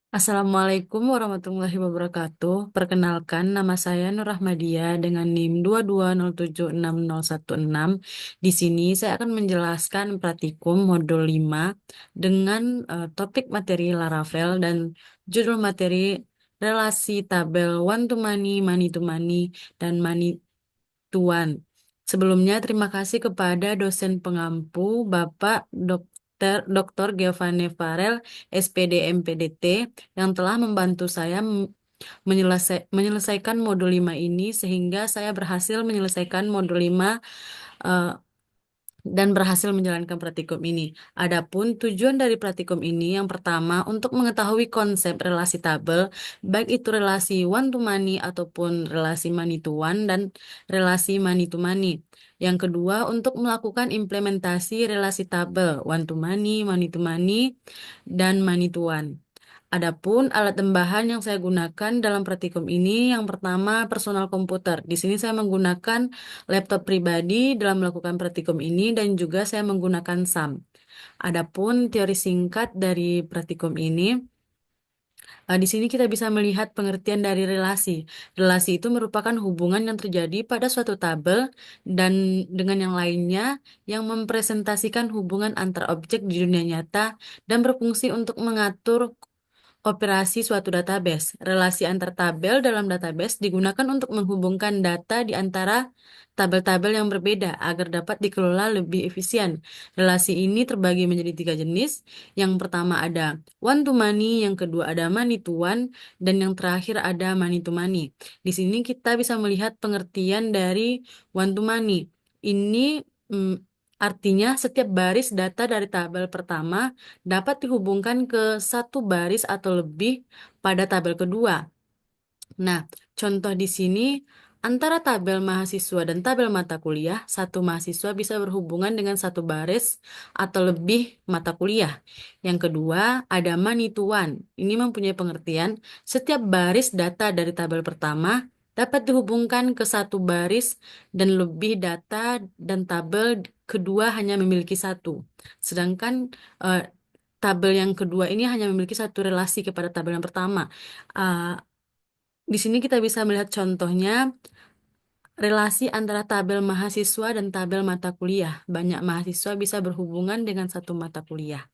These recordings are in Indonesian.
Assalamualaikum warahmatullahi wabarakatuh. Perkenalkan, nama saya Nur Rahmadia dengan NIM 2207616. Di sini saya akan menjelaskan praktikum modul 5 dengan topik materi Laravel dan judul materi relasi tabel one to many, money to money, dan money to one. Sebelumnya, terima kasih kepada dosen pengampu Bapak Dr. Giovanni Farel, SPD MPDT, yang telah membantu saya menyelesaikan modul 5 ini sehingga saya berhasil menyelesaikan modul 5 eh, dan berhasil menjalankan praktikum ini. Adapun tujuan dari praktikum ini yang pertama untuk mengetahui konsep relasi tabel, baik itu relasi one to many ataupun relasi money to one dan relasi money to money. Yang kedua untuk melakukan implementasi relasi tabel one to money to money, dan money to one. Adapun alat tambahan yang saya gunakan dalam praktikum ini, yang pertama personal komputer. Di sini saya menggunakan laptop pribadi dalam melakukan praktikum ini dan juga saya menggunakan SAM. Adapun teori singkat dari praktikum ini, di sini kita bisa melihat pengertian dari relasi. Relasi itu merupakan hubungan yang terjadi pada suatu tabel dan dengan yang lainnya yang mempresentasikan hubungan antar objek di dunia nyata dan berfungsi untuk mengatur operasi suatu database. Relasi antar tabel dalam database digunakan untuk menghubungkan data di antara tabel-tabel yang berbeda agar dapat dikelola lebih efisien. Relasi ini terbagi menjadi tiga jenis. Yang pertama ada one to many, yang kedua ada money to one, dan yang terakhir ada money to money. Di sini kita bisa melihat pengertian dari one to many. Ini mm, artinya setiap baris data dari tabel pertama dapat dihubungkan ke satu baris atau lebih pada tabel kedua. Nah, contoh di sini antara tabel mahasiswa dan tabel mata kuliah, satu mahasiswa bisa berhubungan dengan satu baris atau lebih mata kuliah. Yang kedua, ada money to one. Ini mempunyai pengertian setiap baris data dari tabel pertama dapat dihubungkan ke satu baris dan lebih data dan tabel kedua hanya memiliki satu. Sedangkan eh, tabel yang kedua ini hanya memiliki satu relasi kepada tabel yang pertama. Eh, di sini kita bisa melihat contohnya relasi antara tabel mahasiswa dan tabel mata kuliah. Banyak mahasiswa bisa berhubungan dengan satu mata kuliah.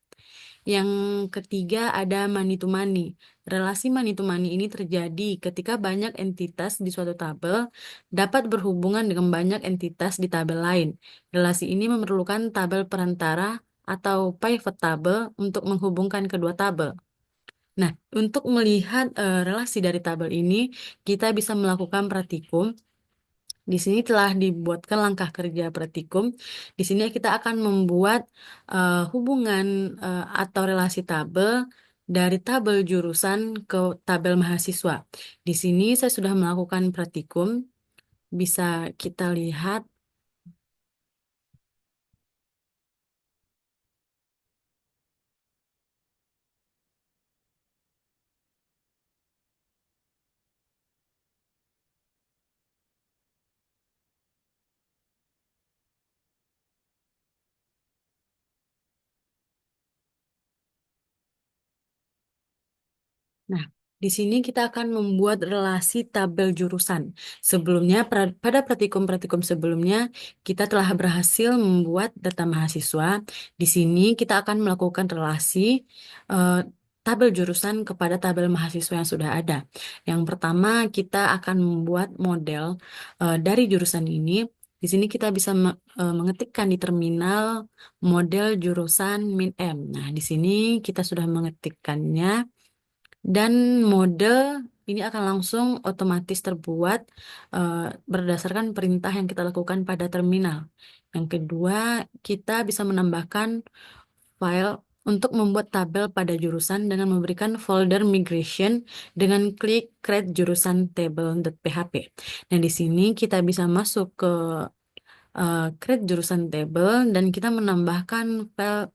Yang ketiga ada money to money. Relasi money to money ini terjadi ketika banyak entitas di suatu tabel dapat berhubungan dengan banyak entitas di tabel lain. Relasi ini memerlukan tabel perantara atau pivot table untuk menghubungkan kedua tabel. Nah, untuk melihat relasi dari tabel ini, kita bisa melakukan praktikum. Di sini telah dibuatkan langkah kerja praktikum. Di sini kita akan membuat hubungan atau relasi tabel dari tabel jurusan ke tabel mahasiswa. Di sini saya sudah melakukan praktikum. Bisa kita lihat. Nah, di sini kita akan membuat relasi tabel jurusan. Sebelumnya, pada praktikum-praktikum sebelumnya, kita telah berhasil membuat data mahasiswa. Di sini kita akan melakukan relasi eh, tabel jurusan kepada tabel mahasiswa yang sudah ada. Yang pertama, kita akan membuat model dari jurusan ini. Di sini kita bisa mengetikkan di terminal model jurusan min-m. Nah, di sini kita sudah mengetikkannya. Dan mode ini akan langsung otomatis terbuat eh, berdasarkan perintah yang kita lakukan pada terminal. Yang kedua, kita bisa menambahkan file untuk membuat tabel pada jurusan dengan memberikan folder migration dengan klik create jurusan table.php. Dan di sini kita bisa masuk ke create jurusan table dan kita menambahkan file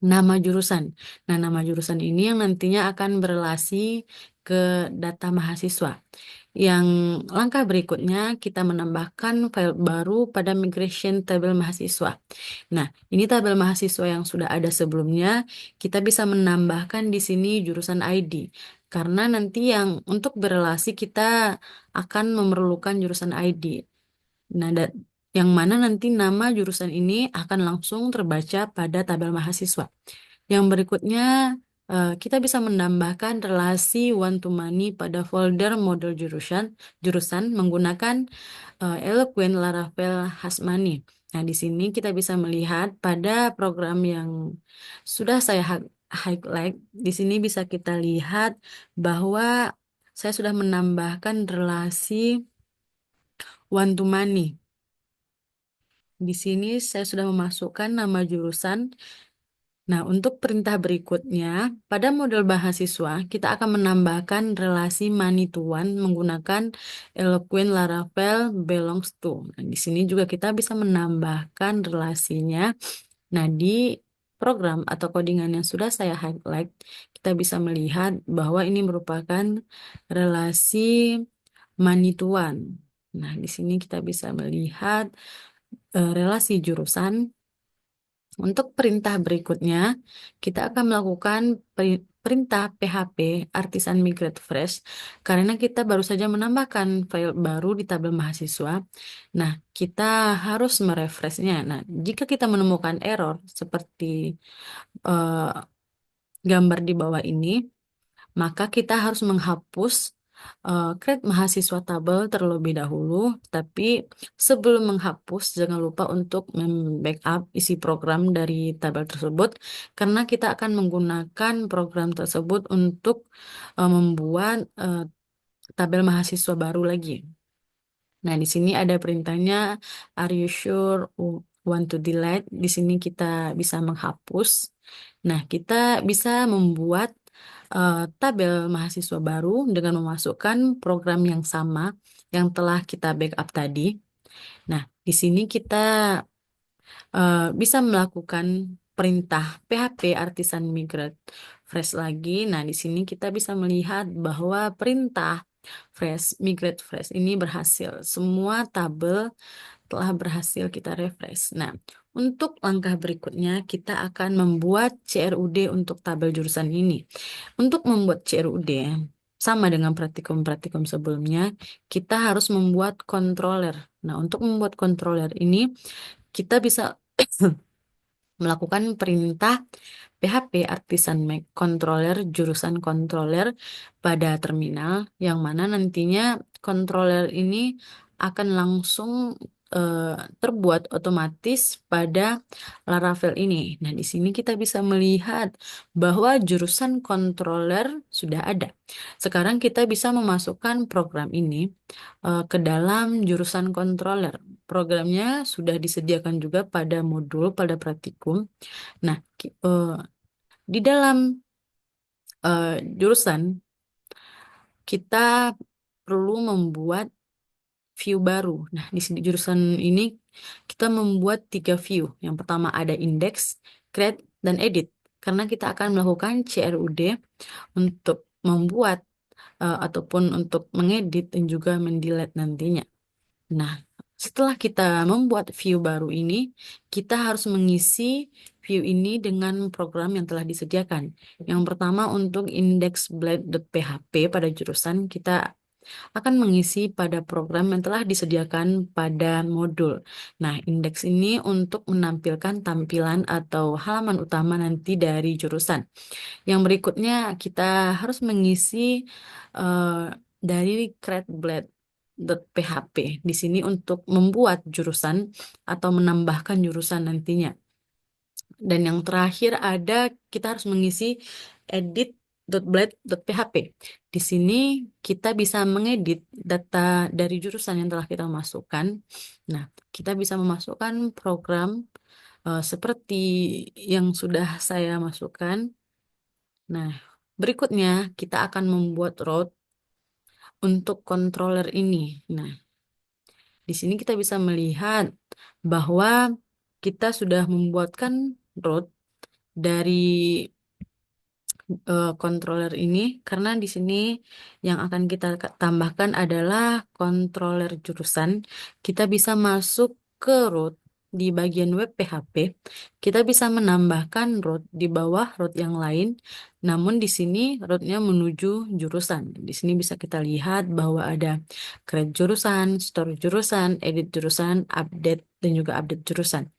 nama jurusan. Nah, nama jurusan ini yang nantinya akan berelasi ke data mahasiswa. Yang langkah berikutnya kita menambahkan file baru pada migration tabel mahasiswa. Nah, ini tabel mahasiswa yang sudah ada sebelumnya, kita bisa menambahkan di sini jurusan ID. Karena nanti yang untuk berelasi kita akan memerlukan jurusan ID. Nah, yang mana nanti nama jurusan ini akan langsung terbaca pada tabel mahasiswa. Yang berikutnya, kita bisa menambahkan relasi one to many pada folder model jurusan menggunakan Eloquent Laravel Hasmani. Nah, di sini kita bisa melihat pada program yang sudah saya highlight. Di sini bisa kita lihat bahwa saya sudah menambahkan relasi one to many. Di sini saya sudah memasukkan nama jurusan. Nah, untuk perintah berikutnya, pada model mahasiswa, kita akan menambahkan relasi many to one menggunakan Eloquent Laravel belongs to. Nah, di sini juga kita bisa menambahkan relasinya. Nah, di program atau codingan yang sudah saya highlight, kita bisa melihat bahwa ini merupakan relasi many to one. Nah, di sini kita bisa melihat relasi jurusan. Untuk perintah berikutnya, kita akan melakukan perintah PHP Artisan Migrate Fresh karena kita baru saja menambahkan file baru di tabel mahasiswa. Nah, kita harus merefreshnya. Nah, jika kita menemukan error seperti eh, gambar di bawah ini, maka kita harus menghapus create mahasiswa tabel terlebih dahulu. Tapi sebelum menghapus, jangan lupa untuk membackup isi program dari tabel tersebut, karena kita akan menggunakan program tersebut untuk membuat tabel mahasiswa baru lagi. Nah, di sini ada perintahnya, are you sure want to delete? Di sini kita bisa menghapus. Nah, kita bisa membuat tabel mahasiswa baru dengan memasukkan program yang sama yang telah kita backup tadi. Nah, di sini kita bisa melakukan perintah PHP Artisan Migrate Fresh lagi. Nah, di sini kita bisa melihat bahwa perintah Migrate Fresh ini berhasil. Semua tabel telah berhasil kita refresh. Nah, untuk langkah berikutnya kita akan membuat CRUD untuk tabel jurusan ini. Untuk membuat CRUD, sama dengan praktikum-praktikum sebelumnya, kita harus membuat controller. Nah, untuk membuat controller ini, kita bisa melakukan perintah PHP Artisan Make Controller jurusan controller pada terminal yang mana nantinya controller ini akan langsung terbuat otomatis pada Laravel ini. Nah, di sini kita bisa melihat bahwa jurusan controller sudah ada. Sekarang kita bisa memasukkan program ini ke dalam jurusan controller. Programnya sudah disediakan juga pada modul pada praktikum. Nah, di dalam jurusan kita perlu membuat view baru. Nah, di sini jurusan ini kita membuat 3 view. Yang pertama ada index, create, dan edit. Karena kita akan melakukan CRUD untuk membuat ataupun untuk mengedit dan juga mendelete nantinya. Nah, setelah kita membuat view baru ini, kita harus mengisi view ini dengan program yang telah disediakan. Yang pertama untuk indexblade.php pada jurusan, kita akan mengisi pada program yang telah disediakan pada modul. Nah, indeks ini untuk menampilkan tampilan atau halaman utama nanti dari jurusan. Yang berikutnya kita harus mengisi eh, dari createblade.php di sini untuk membuat jurusan atau menambahkan jurusan nantinya. Dan yang terakhir ada kita harus mengisi edit.blade.php. Di sini kita bisa mengedit data dari jurusan yang telah kita masukkan. Nah, kita bisa memasukkan program seperti yang sudah saya masukkan. Nah, berikutnya kita akan membuat route untuk controller ini. Nah, di sini kita bisa melihat bahwa kita sudah membuatkan route dari controller ini, karena di sini yang akan kita tambahkan adalah controller jurusan. Kita bisa masuk ke root di bagian web PHP. Kita bisa menambahkan root di bawah root yang lain. Namun di sini rootnya menuju jurusan. Di sini bisa kita lihat bahwa ada create jurusan, store jurusan, edit jurusan, update, dan juga update jurusan.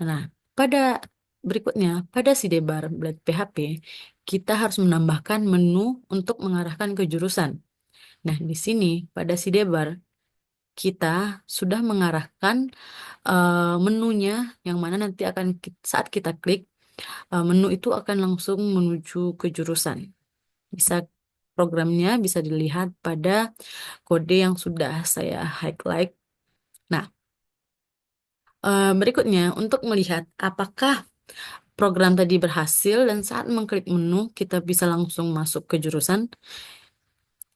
Nah, pada berikutnya, pada sidebar Blade PHP, kita harus menambahkan menu untuk mengarahkan ke jurusan. Nah, di sini pada sidebar, kita sudah mengarahkan menunya yang mana nanti akan saat kita klik, menu itu akan langsung menuju ke jurusan. Bisa programnya bisa dilihat pada kode yang sudah saya highlight. Nah, berikutnya untuk melihat apakah program tadi berhasil dan saat mengklik menu kita bisa langsung masuk ke jurusan.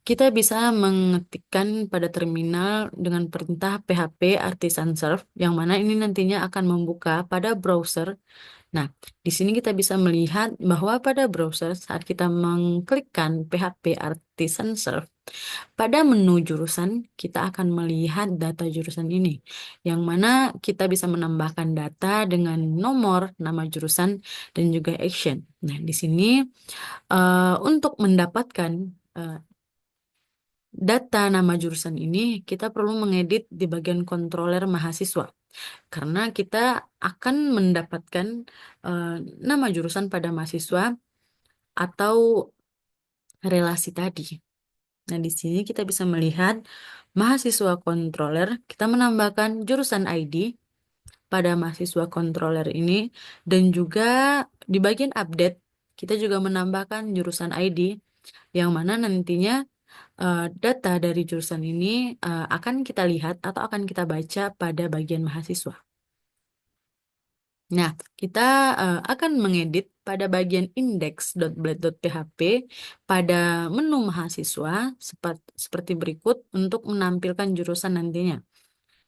Kita bisa mengetikkan pada terminal dengan perintah php artisan serve yang mana ini nantinya akan membuka pada browser. Nah, di sini kita bisa melihat bahwa pada browser saat kita mengklikkan php artisan serve pada menu jurusan, kita akan melihat data jurusan ini, yang mana kita bisa menambahkan data dengan nomor, nama jurusan, dan juga action. Nah, di sini untuk mendapatkan eh, data nama jurusan ini, kita perlu mengedit di bagian controller mahasiswa, karena kita akan mendapatkan eh, nama jurusan pada mahasiswa atau relasi tadi. Nah, di sini kita bisa melihat mahasiswa controller, kita menambahkan jurusan ID pada mahasiswa controller ini, dan juga di bagian update, kita juga menambahkan jurusan ID, yang mana nantinya data dari jurusan ini akan kita lihat atau akan kita baca pada bagian mahasiswa. Nah, kita akan mengedit pada bagian index.blade.php pada menu mahasiswa seperti berikut untuk menampilkan jurusan nantinya.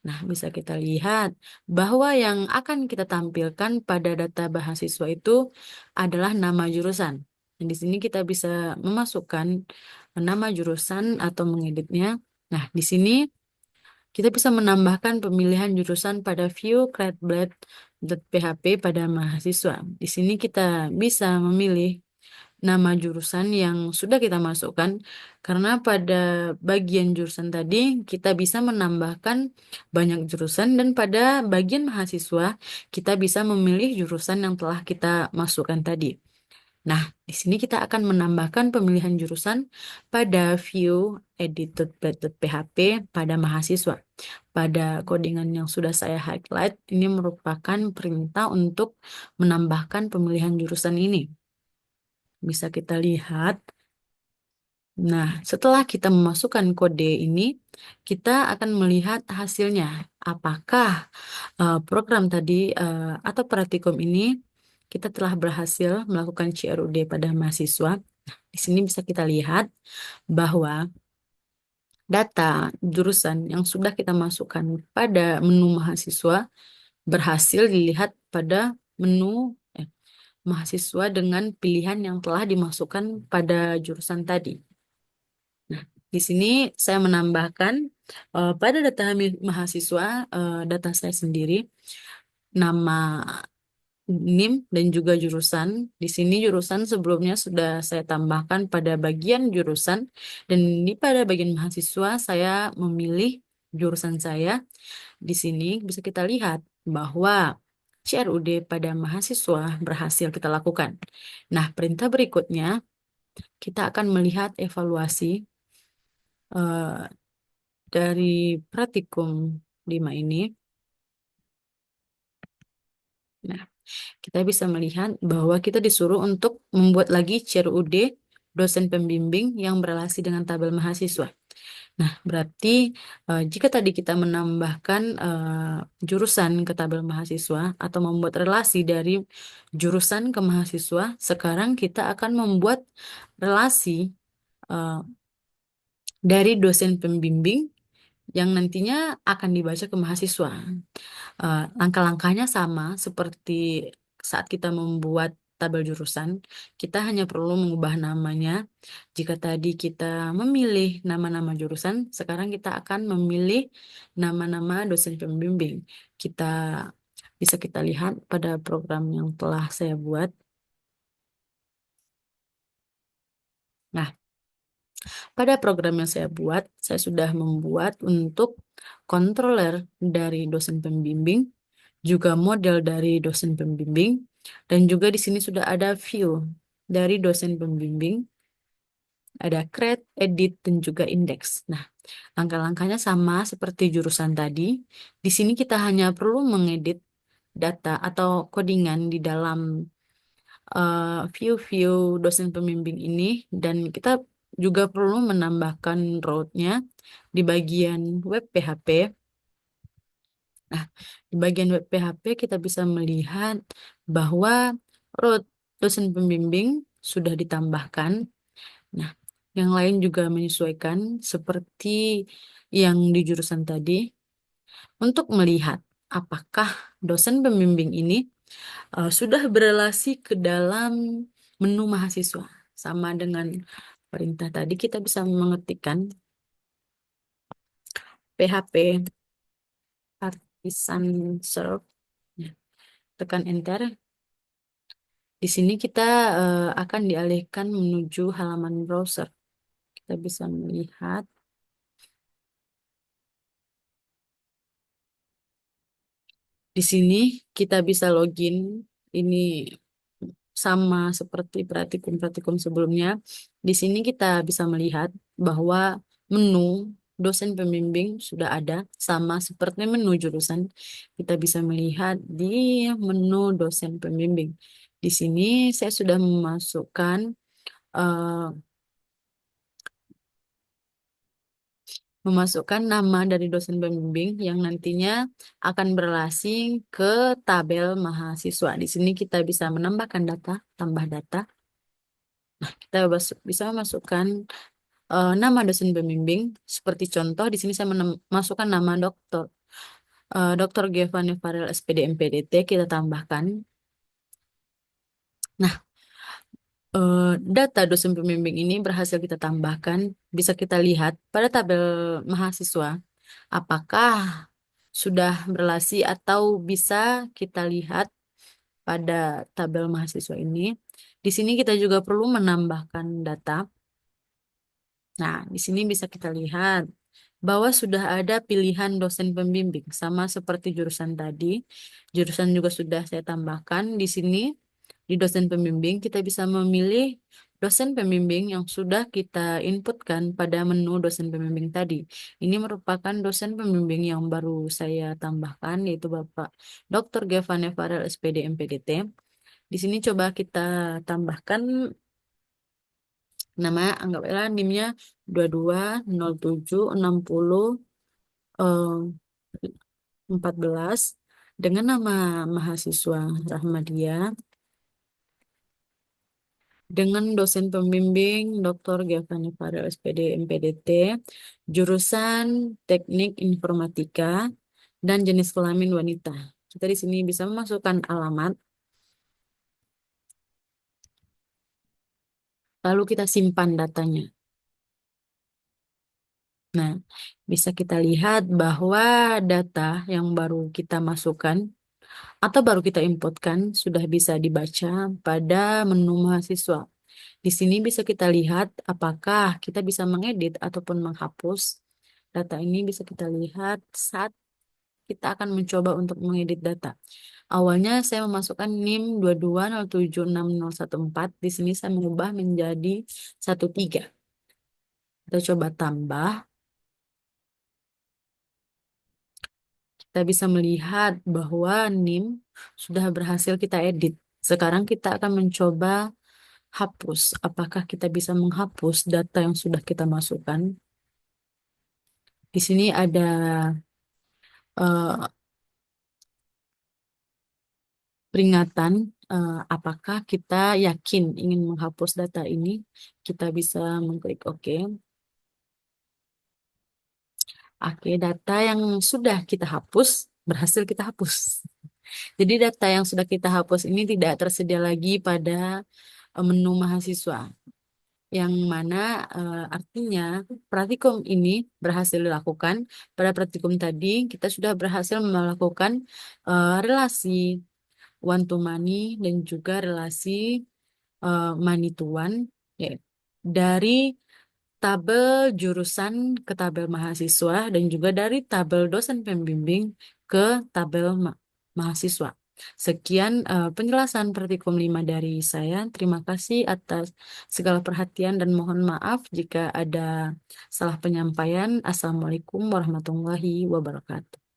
Nah, bisa kita lihat bahwa yang akan kita tampilkan pada data mahasiswa itu adalah nama jurusan. Dan di sini kita bisa memasukkan nama jurusan atau mengeditnya. Nah, di sini kita bisa menambahkan pemilihan jurusan pada view create.blade.php pada mahasiswa. Di sini kita bisa memilih nama jurusan yang sudah kita masukkan, karena pada bagian jurusan tadi kita bisa menambahkan banyak jurusan, dan pada bagian mahasiswa kita bisa memilih jurusan yang telah kita masukkan tadi. Nah, di sini kita akan menambahkan pemilihan jurusan pada view edit.blade.php pada mahasiswa. Pada codingan yang sudah saya highlight, ini merupakan perintah untuk menambahkan pemilihan jurusan ini. Bisa kita lihat. Nah, setelah kita memasukkan kode ini, kita akan melihat hasilnya. Apakah program tadi atau praktikum ini kita telah berhasil melakukan CRUD pada mahasiswa. Di sini bisa kita lihat bahwa data jurusan yang sudah kita masukkan pada menu mahasiswa berhasil dilihat pada menu mahasiswa dengan pilihan yang telah dimasukkan pada jurusan tadi. Nah, di sini saya menambahkan pada data mahasiswa, data saya sendiri, nama NIM dan juga jurusan. Di sini jurusan sebelumnya sudah saya tambahkan pada bagian jurusan, dan di pada bagian mahasiswa saya memilih jurusan saya. Di sini bisa kita lihat bahwa CRUD pada mahasiswa berhasil kita lakukan. Nah, perintah berikutnya kita akan melihat evaluasi dari praktikum 5 ini. Nah, kita bisa melihat bahwa kita disuruh untuk membuat lagi CRUD dosen pembimbing yang berelasi dengan tabel mahasiswa. Nah, berarti jika tadi kita menambahkan jurusan ke tabel mahasiswa atau membuat relasi dari jurusan ke mahasiswa, sekarang kita akan membuat relasi eh, dari dosen pembimbing yang nantinya akan dibaca ke mahasiswa. Langkah-langkahnya sama seperti saat kita membuat tabel jurusan, kita hanya perlu mengubah namanya. Jika tadi kita memilih nama-nama jurusan, sekarang kita akan memilih nama-nama dosen pembimbing. Kita bisa kita lihat pada program yang telah saya buat. Nah, pada program yang saya buat, saya sudah membuat untuk controller dari dosen pembimbing, juga model dari dosen pembimbing, dan juga di sini sudah ada view dari dosen pembimbing, ada create, edit, dan juga index. Nah, langkah-langkahnya sama seperti jurusan tadi. Di sini kita hanya perlu mengedit data atau codingan di dalam view-view dosen pembimbing ini, dan kita juga perlu menambahkan row-nya di bagian web PHP. Nah, di bagian web PHP kita bisa melihat bahwa root dosen pembimbing sudah ditambahkan. Nah, yang lain juga menyesuaikan seperti yang di jurusan tadi. Untuk melihat apakah dosen pembimbing ini sudah berelasi ke dalam menu mahasiswa. Sama dengan perintah tadi, kita bisa mengetikkan PHP partisan serve. Ya, tekan enter. Di sini kita akan dialihkan menuju halaman browser. Kita bisa melihat di sini kita bisa login. Ini sama seperti praktikum-praktikum sebelumnya. Di sini kita bisa melihat bahwa menu dosen pembimbing sudah ada, sama seperti menu jurusan. Kita bisa melihat di menu dosen pembimbing. Di sini saya sudah memasukkan nama dari dosen pembimbing yang nantinya akan berelasi ke tabel mahasiswa. Di sini kita bisa menambahkan data, tambah data. Kita bisa memasukkan nama dosen pembimbing. Seperti contoh, di sini saya masukkan nama dokter. Dr. Giovanni Farel SPD MPDT kita tambahkan. Nah, data dosen pembimbing ini berhasil kita tambahkan. Bisa kita lihat pada tabel mahasiswa. Apakah sudah berelasi atau bisa kita lihat pada tabel mahasiswa ini. Di sini kita juga perlu menambahkan data. Nah, di sini bisa kita lihat bahwa sudah ada pilihan dosen pembimbing, sama seperti jurusan tadi. Jurusan juga sudah saya tambahkan di sini. Di dosen pembimbing, kita bisa memilih dosen pembimbing yang sudah kita inputkan pada menu dosen pembimbing tadi. Ini merupakan dosen pembimbing yang baru saya tambahkan, yaitu Bapak Dr. Giovanni Farel SPD MPDT. Di sini coba kita tambahkan nama, anggaplah NIM-nya 220760 14 dengan nama mahasiswa Rahmadiyah, dengan dosen pembimbing Dr. Giovanni Farel SPD MPDT, jurusan Teknik Informatika dan jenis kelamin wanita. Kita di sini bisa memasukkan alamat, lalu kita simpan datanya. Nah, bisa kita lihat bahwa data yang baru kita masukkan atau baru kita inputkan sudah bisa dibaca pada menu mahasiswa. Di sini bisa kita lihat apakah kita bisa mengedit ataupun menghapus. Data ini bisa kita lihat saat kita akan mencoba untuk mengedit data. Awalnya saya memasukkan NIM 22076014. Di sini saya mengubah menjadi 13. Kita coba tambah. Kita bisa melihat bahwa NIM sudah berhasil kita edit. Sekarang kita akan mencoba hapus. Apakah kita bisa menghapus data yang sudah kita masukkan? Di sini ada eh, peringatan, apakah kita yakin ingin menghapus data ini. Kita bisa mengklik OK. Oke, data yang sudah kita hapus berhasil kita hapus. Jadi data yang sudah kita hapus ini tidak tersedia lagi pada menu mahasiswa, yang mana artinya praktikum ini berhasil dilakukan. Pada praktikum tadi kita sudah berhasil melakukan relasi one to many dan juga relasi money to one, ya, dari tabel jurusan ke tabel mahasiswa dan juga dari tabel dosen pembimbing ke tabel mahasiswa. Sekian penjelasan Praktikum 5 dari saya. Terima kasih atas segala perhatian dan mohon maaf jika ada salah penyampaian. Assalamualaikum warahmatullahi wabarakatuh.